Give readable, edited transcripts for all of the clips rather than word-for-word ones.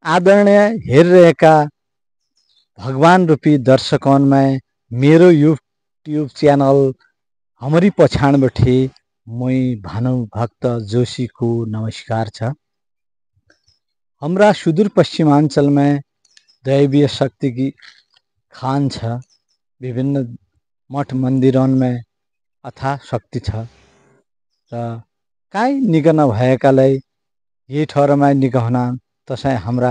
आदरणीय हेरिरहेका भगवान रूपी दर्शकौनमा मेरो युट्युब च्यानल हमारी पछाण बैठे मै भानुभक्त जोशी को नमस्कार छ। हमरा सुदूर पश्चिमांचल में दैवीय शक्ति की खान छ। विभिन्न मठ मंदिरों में अथा शक्ति छ र काई निक नभएकालाई यही ठौरमा निक हुना तसै हमरा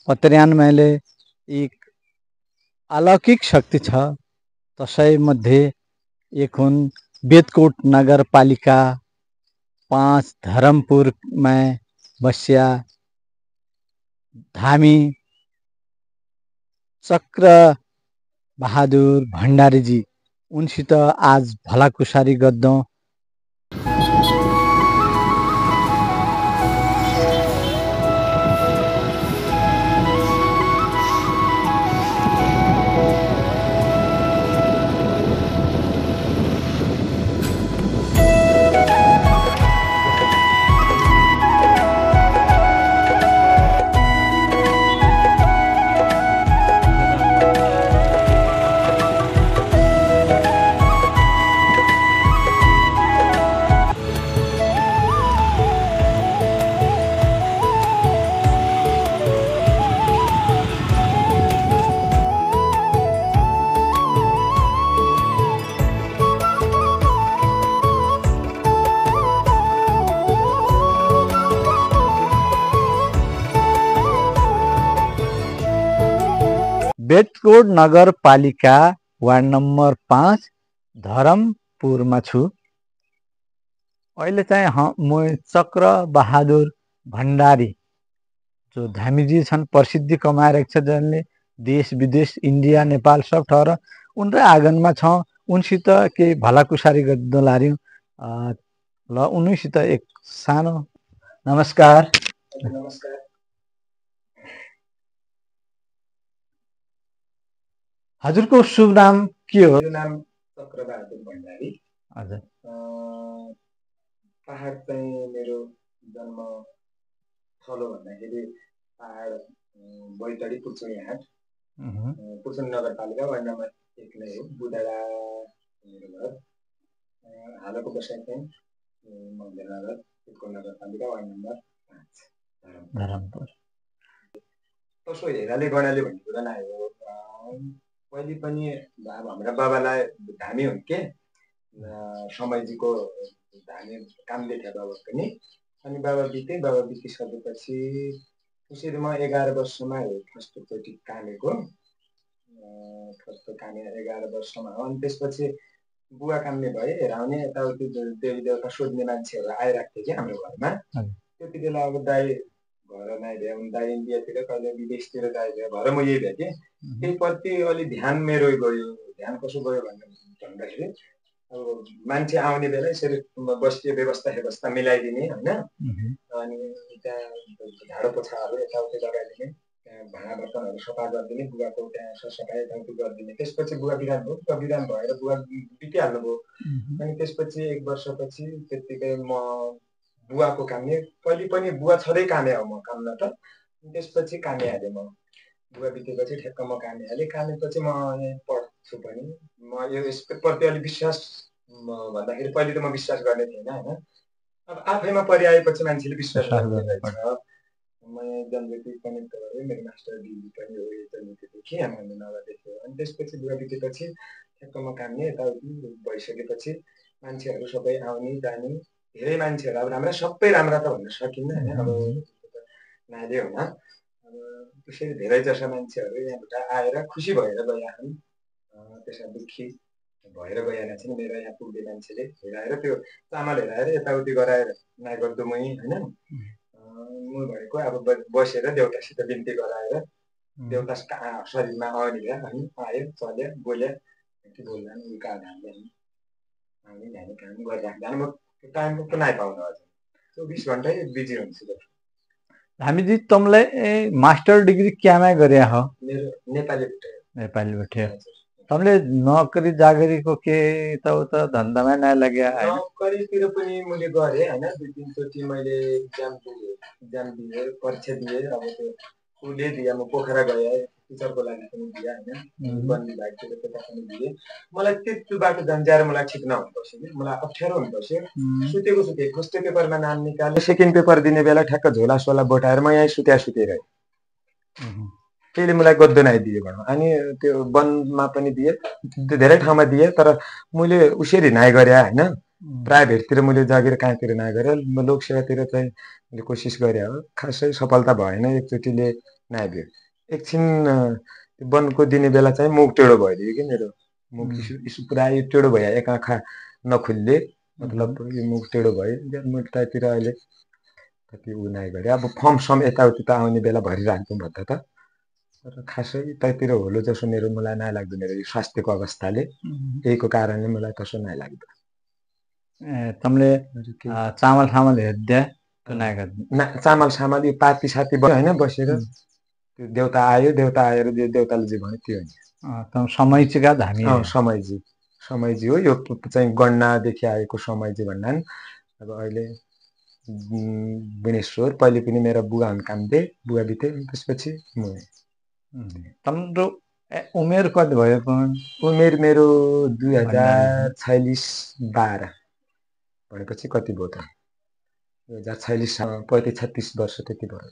पत्र्यान मैले एक अलौकिक शक्ति छ। तसै मध्ये एक हुन बेतकोट नगरपालिका 5 धरमपुर में बस्या धामी चक्र बहादुर भण्डारी जी उनसित आज भलाकुसारी गर्दौं। बेतकोट नगरपालिका वार्ड नंबर 5 धरमपुर में छु। अहिले चाहिँ म चक्र बहादुर भण्डारी जो धामीजी छन् प्रसिद्धि कमाएर छ, जसले देश विदेश इंडिया नेपाल सब ठाउँ उनकै आँगनमा छौं। उनसित के भलाकुसारी गर्न लाग्यौं। ल उनीसित एक सानो नमस्कार। नमस्कार। हजुरको शुभ नाम के हो? मेरो नाम चक्र बहादुर भण्डारी। हजुर। पहाड चाहिँ मेरो जन्म थलो भन्दाखेरि पहाड बैतडी पुर्चुनी हाट पुर्चुनी नगरपालिका वार्ड नम्बर 1 नै हो। बुधाडा मेरो घर। हालको बसाइ चाहिँ मन्दिरनगर पुर्चुनी नगरपालिका वार्ड नम्बर 5 धरमपुर। कसो हेराले गणाले भन्ने कुरा नआयो। पहिले पनि अब हाम्रा बाबालाई धामी हुन् के समयजीको धामी काम देख्या बाबा पनि। अनि बाबा बितिसकेपछि त्यसरी म 11 वर्षमा फर्स्टचोटि कामेको। फर्स्ट कामे 11 वर्षमा हो। अनि त्यसपछि बुवा काम्ने भए हेराउने यताउति देवी देवता सोध्ने मान्छेहरू आइराख्थे कि हाम्रो घरमा। त्यति बेला अब दाइ घर नै भए दाइ इन्डियातिर कहिले विदेशतिर दाइ भए घर म यही भए कि त्यही प्रति अलि ध्यान मेरो गयो। ध्यान कसो गयो भन्दाखेरि अब मान्छे आउने बेला यसरी बस्ने व्यवस्था मिलाइदिने हैन। अनि त्यहाँ झाडो पोछाहरू यताउति लगाइदिने, त्यहाँ भाँडा बर्तनहरू सफा गरिदिने, बुवाको त्यहाँ सरसफाइ यताउति गरिदिने। त्यसपछि बुवा बिराम भयो। बिराम भएर बुवा बितिहाल्नुभयो। अनि त्यसपछि 1 वर्षपछि त्यतिकै म बुवाको काम्ने कहिले पनि बुवा छँदै कामे हो म काम्न त। त्यसपछि कामे हालेँ म। बुवा बितेपछि ठ्याक्क म कामे हालेँ। कामेपछि म पढ्छु पनि। म यसप्रति अलि विश्वास भन्दाखेरि पहिले त म विश्वास गर्ने थिएन हैन। अब आफैमा परिआएपछि मान्छेले विश्वास गर्ने रहेछ। म जनज्योति कनेक्ट गरेँ। मेरो मास्टर डिग्री पनि हो जनज्योतिदेखि अहमदनगरदेखि हो। अनि त्यसपछि बुवा बितेपछि ठ्याक्क म काम्ने यताउति भइसकेपछि मान्छेहरू सबै आउने जाने धेरै मान्छेहरू अब राम्रा सबै राम्रा त भन्न सकिन्न हैन। अब नाले हुन अब त्यसरी धेरै जसो मान्छेहरू यहाँबाट आएर खुसी भएर गएका छन्। त्यसमा दुःखी भएर गएका छन्। मेरो यहाँ पुग्ने मान्छेले हेराएर त्यो चामल हेराएर यताउति गराएर नागरदुमै हैन म भएको अब बसेर देउतासित बिन्ती गराएर देउता शरीरमा आउने भए अनि आयो चल्यो बोल्यो के बोल्दा उनका आधारले आउने जाने काम गरिराख्दा म टाइम पो नाइपाउनु हजुर। 24 घण्टै बिजी हुन्छु। हामीजी तुमलाई मास्टर डिग्री क्यामा गरे हो? मेरो नेपालीबाट नेपालीबाट। तमले नोकरी जागरीको के यताउता धन्दामा नलाग्या हैन? नोकरीतिर पनि मैले गरेँ होइन, 2-3 चोटि मैले इक्जाम दिएँ, परीक्षा दिएँ। अब त्यो उसले दिएँ, म पोखरा गएँ, टिचरको लागि पनि दिएँ होइन, वन विभागतिर त्यता पनि दिएँ। मलाई त्यो बाटो जान्छ मलाई ठिक नहुनु पर्छ कि, मलाई अप्ठ्यारो हुनु पर्छ। सुतेको सुते फर्स्ट पेपरमा नाम निकाले, सेकेन्ड पेपर दिने बेला ठ्याक्क झोला सोला बोटाएर म यहीँ सुतेर त्यसले मलाई गद्दो नआइदियो भनौँ। अनि त्यो वनमा पनि दिएँ, त्यो धेरै ठाउँमा दिएँ, तर मैले उसरी नाइ गरेँ होइन। प्राइभेटतिर मैले जागिर कहाँतिर नाइ गरेँ, लोकसेवातिर चाहिँ मैले कोसिस गरेँ हो, खासै सफलता भएन। एकचोटिले नाइदियो। एकछिन वनको दिने बेला चाहिँ मुख टेढो भइदियो कि मेरो, मुख इसु पुरा टेढो भयो, एक आँखा नखुल्ले, मतलब यो मुख टेढो भयो। म त्यतातिर अहिले कति ऊ नाइ गरेँ। अब फर्म सम यताउति त आउने बेला भरिरहन्छु भन्दा त, तर खासै त्यतिर होलो जसो मेरो मलाई नाइ लाग्दो। मेरो यो स्वास्थ्यको अवस्थाले यहीको कारणले मलाई तसो नाइ लाग्दो। तमले चामल सामल हेर्दा नाइ गर्नु? चामल सामल यो पाती साती होइन बसेर त्यो देउता आयो, देउता आएर देउताले जे भन्यो त्यो होइन। तम समयचिका धामी? समयजी हो। यो चाहिँ गणनादेखि आएको समयजी भन्नान्। अब अहिले विनेश्वर, पहिले पनि मेरा बुवा हुन् कामदे, बुवा बिते, त्यसपछि म। तम्रो उमेर कति भयो? उमेर मेरो 2046-12 भनेपछि कति भयो त? 2046 35-36 वर्ष त्यति भयो।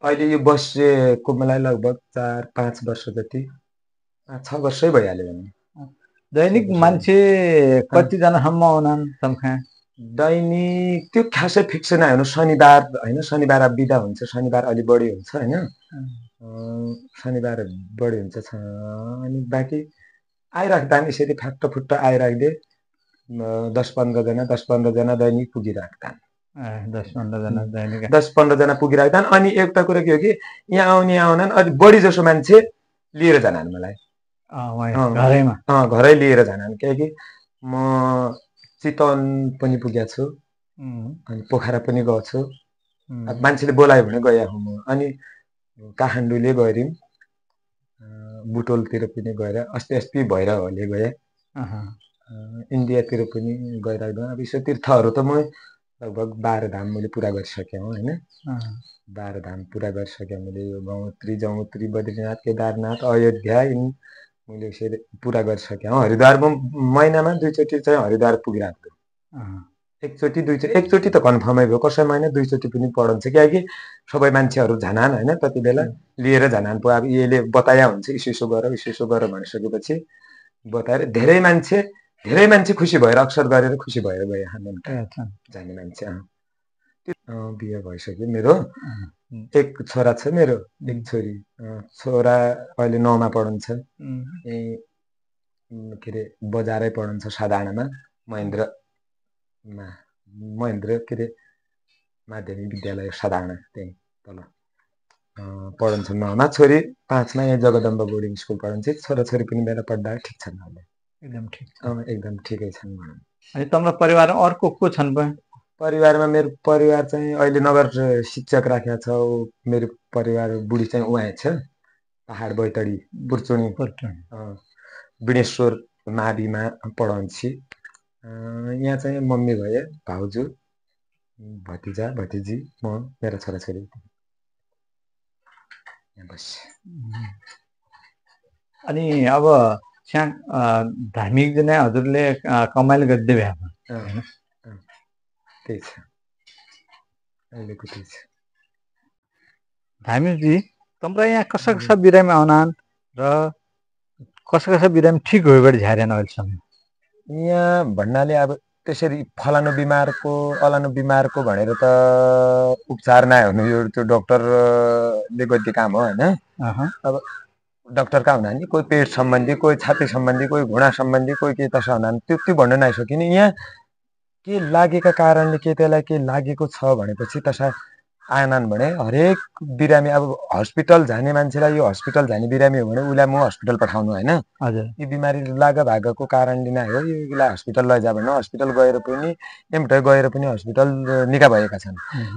अहिले यो बसेको मलाई लगभग 4-5 वर्ष जति, 5-6 वर्षै भइहाल्यो भने। दैनिक मान्छे कतिजनासम्म आउनान् तमखा? दैनिक त्यो खासै फिक्स नै हुनु। शनिबार होइन, शनिबार अब बिदा हुन्छ, शनिबार अलि बढी हुन्छ होइन, शनिबार बढी हुन्छ। अनि बाँकी आइराख्दा यसरी फाट्टफुट्ट आइराख्दे 10-15 जना दैनिक पुगिराख्दा। 10-15 जना पुगिराख्दा। अनि एउटा कुरा के हो कि यहाँ आउनान् अलि बढी जसो मान्छे लिएर जानान् मलाई घरै लिएर जानान्। किनकि म चितवन पनि पुगेको छु, अनि पोखरा पनि गएको छु। मान्छेले बोलायो भने गएको म। अनि काठमाडौँले गयौँ, बुटोलतिर पनि गएर, अस्ति भैरवले गएँ, इन्डियातिर पनि गइराख्दा। अब यसो तीर्थहरू त म लगभग 12 धाम मैले पुरा गरिसकेँ होइन। 12 धाम पुरा गरिसकेँ मैले। यो गङ्गोत्री, बद्रीनाथ, केदारनाथ, अयोध्या मैले यसरी पुरा गरिसकेँ। हरिद्वार म महिनामा 2 चोटि चाहिँ हरिद्वार पुगिराख्छु। एकचोटि त कन्फर्मै भयो, कसैमा होइन 2 चोटि पनि पढन्छ। किनकि सबै मान्छेहरू जानान् होइन, त्यति बेला लिएर जानान्। अब यसले बताया हुन्छ यसो गर भनिसकेपछि बताएर धेरै मान्छे खुसी भएर अक्सर गरेर खुसी भएर गए जाने मान्छे। बिहे भइसक्यो मेरो। एक छोरा छ मेरो, एक छोरी। छोरा अहिले 9मा पढ्छ, के अरे बजारै पढ्छ साधारणमा, महेन्द्र के अरे माध्यमिक विद्यालय साधारण त्यही तल पढ्छ 9मा। छोरी 5मा यहाँ जगदम्बा बोर्डिङ स्कुल पढ्छ। छोराछोरी पनि मेरा पढ्दा ठिक छन्, एकदम ठिकै छन् भनौँ। अनि तम्रो परिवारमा अर्को को छन्? परिवारमा मेरो परिवार चाहिँ अहिले नगर शिक्षक राखेको छ। मेरो परिवार बुढी चाहिँ उहाँ छ पहाड बैतडी पुर्चोनी विनेश्वर माविमा पढाउँछ। यहाँ चाहिँ मम्मी भए, भाउजू, भतिजा भतिजी, म, मेरा छोराछोरी यहाँ बस्छ। अनि अब धार्मिक जना हजुरले कमाइल गर्दै भए हैन? त्यही छ अहिलेको त्यही छ। धार्मिकजी तम्रा यहाँ कसा बिरामी आउनान् र कसा बिरामी ठिक भइबाट झ्यारेन अहिलेसम्म? यहाँ भन्नाले अब त्यसरी फलानु बिमारको भनेर त उपचार नै हुनु, यो त्यो डाक्टरले गर्ने काम हो होइन। अब डाक्टर कहाँ हुनान्, कोही पेट सम्बन्धी, कोही छाती सम्बन्धी, कोही घुँडा सम्बन्धी, कोही के तसा हुनान्। त्यो भन्न नसकिने। यहाँ के लागेका कारणले के त्यसलाई के लागेको छ भनेपछि तसा आएनन् भने हरेक बिरामी, अब हस्पिटल जाने मान्छेलाई यो हस्पिटल जाने बिरामी हो भने उसलाई म हस्पिटल पठाउनु होइन। यो बिमारी भागको कारणले नै हो, यसलाई हस्पिटल लैजा भन्नु। हस्पिटल गएर पनि हस्पिटल निका भएका छन्।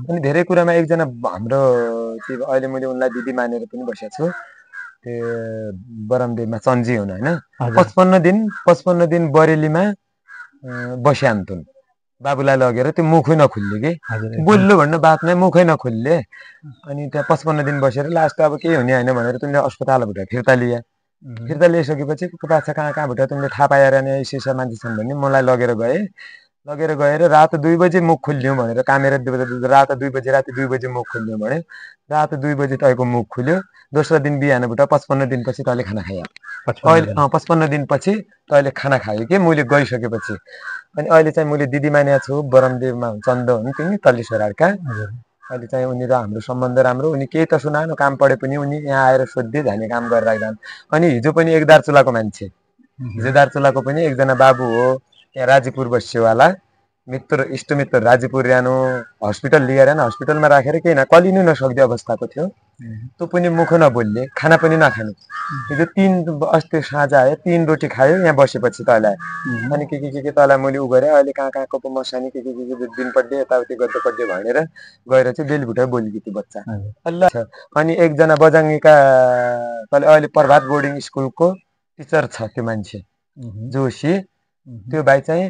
अनि धेरै कुरामा एकजना हाम्रो अहिले मैले उनलाई दिदी मानेर पनि बसेको छु, त्यो बरमदेवमा चन्जी हुनु होइन 55 दिन बरेलीमा बस्यान्तुन बाबुलाई लगेर त्यो मुखै नखुल्ने कि बोल्नु भन्न बात नै मुखै नखुल्ले अनि त्यहाँ 55 दिन बसेर लास्ट अब केही हुने होइन भनेर तिमीले अस्पतालबाट फिर्ता ल्याइसकेपछि बाछा कहाँबाट तिमीले थाहा पाएर नि यसो मान्छे छन् भन्ने मलाई लगेर गएर रात 2 बजे मुख खोल्यौँ भनेर कामेर रात 2 बजे राति 2 बजे मुख खोल्यौँ भने रात 2 बजे तैको मुख खुल्यो दोस्रो दिन बिहानबाट 55 दिनपछि तैले खाना खायो अहिले 55 दिनपछि तैले खाना खायो कि मैले गइसकेपछि अनि अहिले चाहिँ मैले दिदी मान्या छु बरमदेवमा चन्द हुन् तिमी तल्ली सोरारका अहिले चाहिँ उनी र हाम्रो सम्बन्ध राम्रो उनी केही त सुनानो काम पढे पनि उनी यहाँ आएर सोध्दै जाने काम गरेर राख्छन् अनि हिजो पनि एक दार्चुलाको मान्छे हिजो दार्चुलाको पनि एकजना बाबु हो यहाँ राजीपुर बस्योवाला मित्र इष्टमित्र राजीपुर ल्यानु हस्पिटल लिएर हस्पिटलमा राखेर केही न कलिनु नसक्ने अवस्थाको थियो त्यो पनि मुख नबोल्ने खाना पनि नखाने हिजो 3 अस्ति साँझ आयो 3 रोटी खायो यहाँ बसेपछि तँलाई अनि के तँलाई मैले उ गरेँ अहिले कहाँको पो मसानी के दिन पड्डे यताउति गर्दै पड्डे भनेर गएर चाहिँ बेलभुटा बोल्यो त्यो बच्चा अल्लाह अनि एकजना बजाङ्गीका तँले अहिले प्रभात बोर्डिङ स्कुलको टिचर छ त्यो मान्छे जोशी त्यो भाइ चाहिँ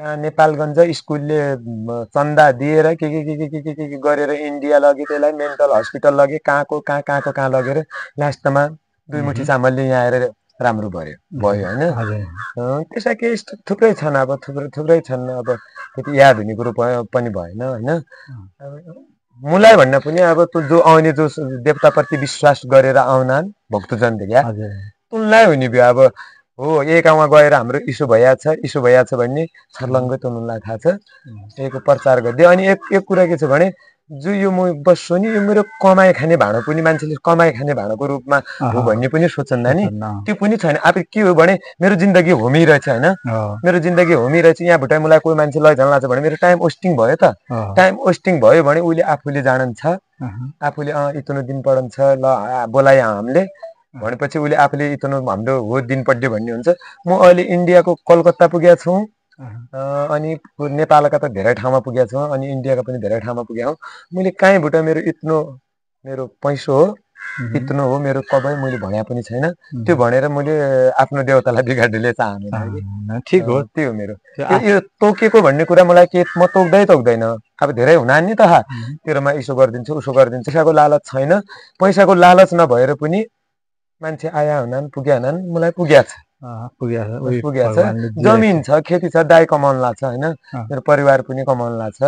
कहाँ नेपालगञ्ज स्कुलले चन्दा दिएर के गरेर इन्डिया लगे त्यसलाई मेन्टल हस्पिटल लगे कहाँ लगेर लास्टमा 2 मुठी चामलले यहाँ आएर राम्रो भयो होइन त्यसै के थुप्रै छन् अब थुप्रै छन् अब त्यति याद हुने कुरो पनि भएन होइन मुलाई भन्न पनि अब जो आउने जो देवताप्रति विश्वास गरेर आउनान् भक्तजन क्या उनलाई हुने भयो अब हो एक गाउँमा गएर हाम्रो इसु भइहाछ भन्ने छर्लङ्गै उनलाई थाहा छ यहीको प्रचार गरिदियो अनि एक कुरा के छ भने जो यो म बस्छु नि यो मेरो कमाइ खाने भाँडो पनि मान्छेले कमाइ खाने भाँडोको रूपमा हो भन्ने पनि सोच्छन् नि त्यो पनि छैन अब के हो भने मेरो जिन्दगी होमिरहेछ होइन मेरो जिन्दगी होमिरहेछ यहाँबाट मलाई कोही मान्छे लैजान लाग्छ भने मेरो टाइम वेस्टिङ भयो त टाइम वेस्टिङ भयो भने उसले आफूले जाणन्छ आफूले यत्रो दिन पढन्छ ल बोलाइ हामीले भनेपछि उसले आफूले यत्रो हाम्रो हो दिन पड्यो भन्ने हुन्छ म अहिले इन्डियाको कलकत्ता पुगेको छु अनि नेपालका त धेरै ठाउँमा पुगेको छु अनि इन्डियाका पनि धेरै ठाउँमा पुगेको मैले कहीँबाट मेरो पैसो हो यत्रो हो मेरो कबै मैले भने पनि छैन त्यो भनेर मैले आफ्नो देवतालाई बिगाड्ने चाहनु ठिक हो त्यो मेरो यो तोकेको भन्ने कुरा मलाई के म तोक्दैन अब धेरै हुनान् नि त तेरोमा यसो गरिदिन्छु उसो गरिदिन्छु पैसाको लालच छैन पैसाको लालच नभएर पनि मान्छे आया हुनान् पुग्या हुनान् मलाई पुग्या छ जमिन छ खेती छ दाइ कमाउन लाग्छ होइन मेरो परिवार पनि कमाउन लाग्छ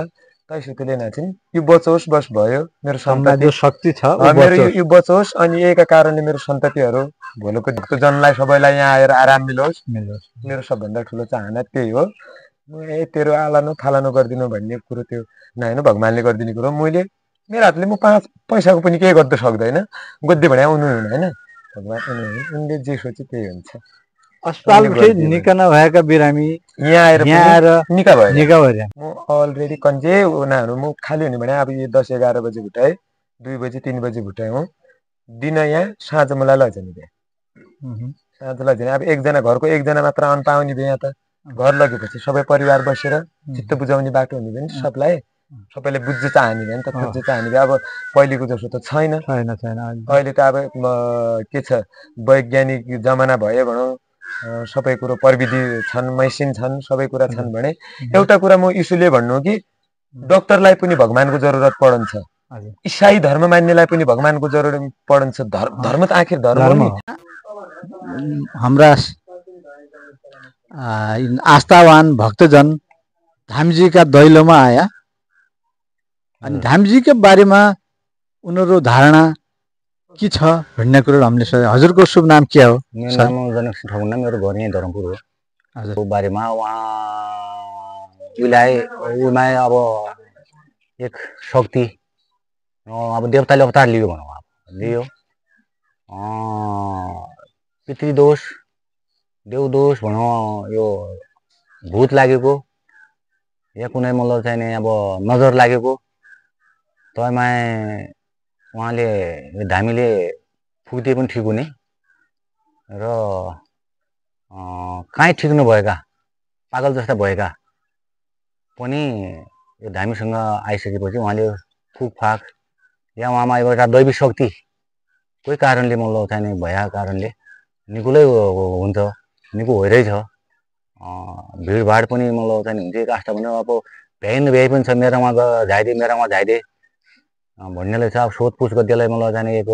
तैसुकैले नाचिन् यो बचोस् बस भयो मेरो सन्तति शक्ति छ मेरो यो बचोस् अनि यहीका कारणले मेरो सन्ततिहरू भोलिको भक्तजनलाई सबैलाई यहाँ आएर आराम मिलोस् मेरो सबभन्दा ठुलो चाहना त्यही हो म तेरो आलानो फालानो गरिदिनु भन्ने कुरो त्यो नहेर्नु भगवान्ले गरिदिने कुरो मैले मेरो हातले म 5 पैसाको पनि केही गर्न सक्दैन गद्दे भने आउनु होइन भगवान् उनले जे सोचे त्यही हुन्छ अस्पतालबाट निका नभएका बिरामी यहाँ आएर निका भयो म अलरेडी कन्जे उनीहरू म खाली हुने भने अब यो 10-11 बजे भुटाए 2 बजे 3 बजे भुटाए हो दिन यहाँ साँझ मलाई लैजाने भए साँझ लैजाने अब एकजना घरको एकजना मात्र अन्न पाउने भए यहाँ त घर लगेपछि सबै परिवार बसेर चित्त बुझाउने बाटो हुने भने सबैले बुझ्न चाहने भए नि त खोज्न चाहने भए अब पहिलेको जस्तो त छैन अहिले त अब के छ वैज्ञानिक जमाना भयो भनौँ सबै कुरो प्रविधि छन् मेसिन छन् सबै कुरा छन् भने एउटा कुरा म इसुले भन्नु कि डाक्टरलाई पनि भगवानको जरुरत पर्छ इसाई धर्म मान्नेलाई पनि भगवानको जरुरत पर्छ धर्म त आखिर धर्म हो हाम्रा आस्थावान भक्तजन धामजीका दैलोमा आया अनि धामजीको बारेमा उनीहरू धारणा के छ भन्ने कुरो हामीले हजुरको शुभ नाम के हो मेरो नाम जनकसिंह ठकुना मेरो घर यही धरमपुर हो हजुरको बारेमा उमा अब एक शक्ति अब देवताले अवतार लियो भनौँ अब लियो पितृदोष देवदोष भनौँ यो भूत लागेको या कुनै मतलब चाहिँ अब नजर लागेको तयमा उहाँले धामीले फुक्दिए पनि ठिक हुने र कहीँ ठिक नभएका पागल जस्ता भएका पनि यो धामीसँग आइसकेपछि उहाँले फुकफाक या उहाँमा एउटा दैवी शक्ति कोही कारणले मतलब चाहिँ भएका कारणले निकुलै हुन्छ, निको भइरहेछ। भिडभाड पनि मतलब चाहिँ हुन्छ, काष्ट भने अब भ्याइ नभ्याइ पनि छ, मेरोमा झाइदे मेरोमा झाइदे भन्नेले छ। अब सोधपुछ गर्दैलाई मतलब चाहिँ एक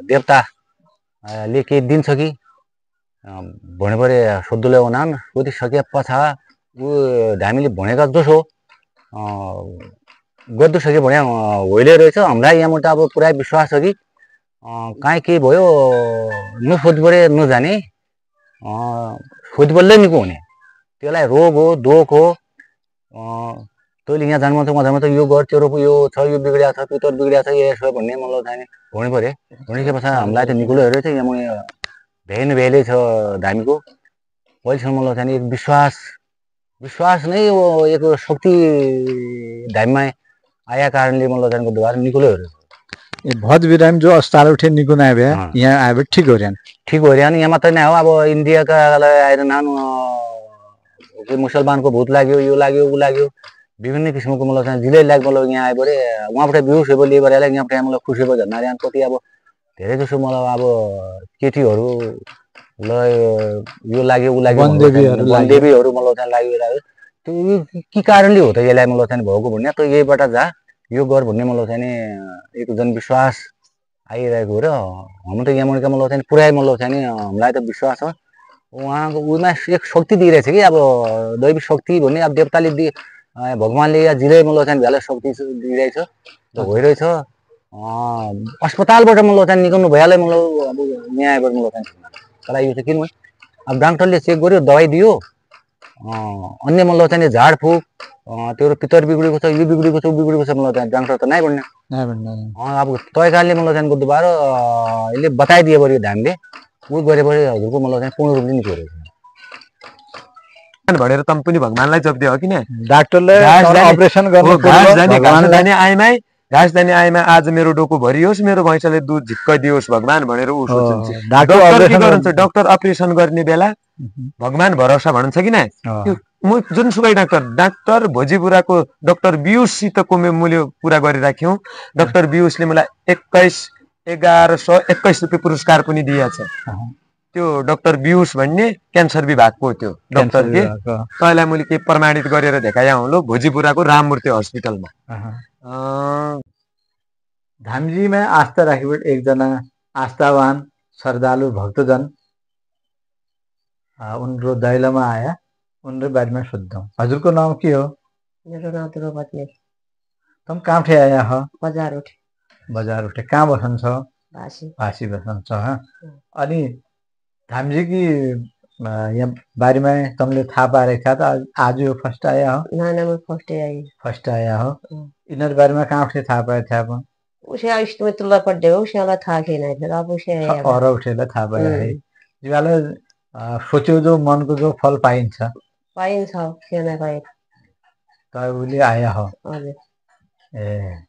देवताले केही दिन्छ कि भने परे सोद्धुले हुनान्। सोधिसके पछाडि ऊ हामीले भनेका जसो गरिदिइसके भने होइले रहेछ। हामीलाई यहाँबाट अब पुरै विश्वास छ कि काहीँ केही भयो नसोध्नु पऱ्यो, नजाने सोधिबल्लै निको हुने। त्यसलाई रोग हो, दोष हो, तैँले यहाँ जानु मन छ, उहाँ जानु मन छ, यो गर, तेरो यो छ, यो बिग्रिया छ, पितर बिग्रिया छ, यसो भन्ने मतलब चाहिँ भन्नु पऱ्यो। भनिसके पछाडि हामीलाई त निकुलो हेरेछ। यहाँ भ्याइ नभ्याइले छ धामीको। पहिलेसम्म मतलब चाहिँ एक विश्वास नै एक शक्ति धामीमा आया कारणले मतलब चाहिँ द्वारा निकुलो हेरेछ। भद बिरामी जो अस्पताल उठे निको ना भए यहाँ आए ठीक हो रहा, ठीक हो रहा। यहाँ मात्र नहीं हो, अब इंडिया का आएर नान मुसलमान को भूत लाग्यो, यो लाग्यो, ऊ लाग्यो, विभिन्न किसिमको मतलब चाहिँ जिले लाग मतलब यहाँ आइपरे उहाँबाट बेहोस भयो लेबर यालाई यहाँ प्राय मतलब खुसी भयो झर्ना रे। कति अब धेरै जसो मतलब अब केटीहरू ल यो लाग्यो, ऊ लाग्यो, वनदेवीहरू मतलब चाहिँ लागिरहेको। त्यो के कारणले हो त यसलाई मतलब चाहिँ भएको भन्ने त यहीबाट जा यो गर भन्ने मतलब चाहिँ एक जनविश्वास आइरहेको हो र हाम्रो त यहाँबाट मतलब चाहिँ पुरै मतलब चाहिँ हामीलाई त विश्वास छ। उहाँको उमा एक शक्ति दिइरहेछ कि अब दैविक शक्ति भन्ने अब देवताले भगवान्ले या जिले मतलब चाहिँ भ्याले शक्ति दिइरहेछ भइरहेछ। अस्पतालबाट मतलब चाहिँ निकाल्नु भइहाल्यो मतलब अब यहाँबाट मतलब चाहिँ तर यो चाहिँ किन अब डाक्टरले चेक गर्यो, दबाई दियो, अन्य मतलब चाहिँ झाडफुक त्यो पितर बिग्रेको छ, यो बिग्रेको छ, ऊ बिग्रेको छ मतलब चाहिँ डाक्टर त नै भन्ने अब तय कारणले मतलब चाहिँ बुधबार यसले बताइदियो बरु हामीले ऊ गरेपछि हजुरको मतलब चाहिँ पूर्ण रूपले निको रहेछ भनेर तम पनि भगवानलाई जप्दियो हो कि नि। डाक्टरले अपरेसन गर्नु भगवानले आइमै घाँस जाने आइमा आज मेरो डोको भरियोस्, मेरो भैँसले दुध झिक्काइदियोस् भगवान भनेर ऊ सोच्छ। डाक्टर के गर्नुहुन्छ, डाक्टर अपरेसन गर्ने बेला भगवान भरोसा भन्छ कि न। म जुनसुकै डाक्टर भोजीपुराको डाक्टर बियुससितको मैले पुरा गरिराख्यौँ। डाक्टर बियुसले मलाई 1121 रुपियाँ पुरस्कार पनि दिएछ। त्यो डाक्टर बियुस भन्ने क्यान्सर विभागको त्यो डाक्टर के तँलाई मैले के प्रमाणित गरेर देखाएँ हुँ भोजीपुराको राममूर्ति हस्पिटलमा। धामजीमा आस्था राखेबाट एकजना आस्थावान श्रद्धालु भक्तजन उनको दैलोमा आया, उनको बारेमा सोध्छौँ। हजुरको नाम के हो? मेरो नाम द्रौपदी। तुम कहाँबाट आया हो? बजार उठे। बजार उठे। कहाँ बस्नुहुन्छ? भासी बस्नुहुन्छ। अनि धामजी की यहाँ बारेमा तुमले थाहा पारेको छ त? आज यो फर्स्ट आया हो? ना मैं फर्स्ट आया हो। इनर बारेमा कहाँबाट थाहा पाएको थियो? अब उसे इसमें तुला पड्डे हो, उसेलाई थाहा छैन थियो। अब उसे आया और उठेलाई थाहा पायो है। जिवाले सोच्यो जो मनको जो फल पाइन्छ पाइन्छ, किन पाइन्छ। त उसले आया हो। हजुर। ए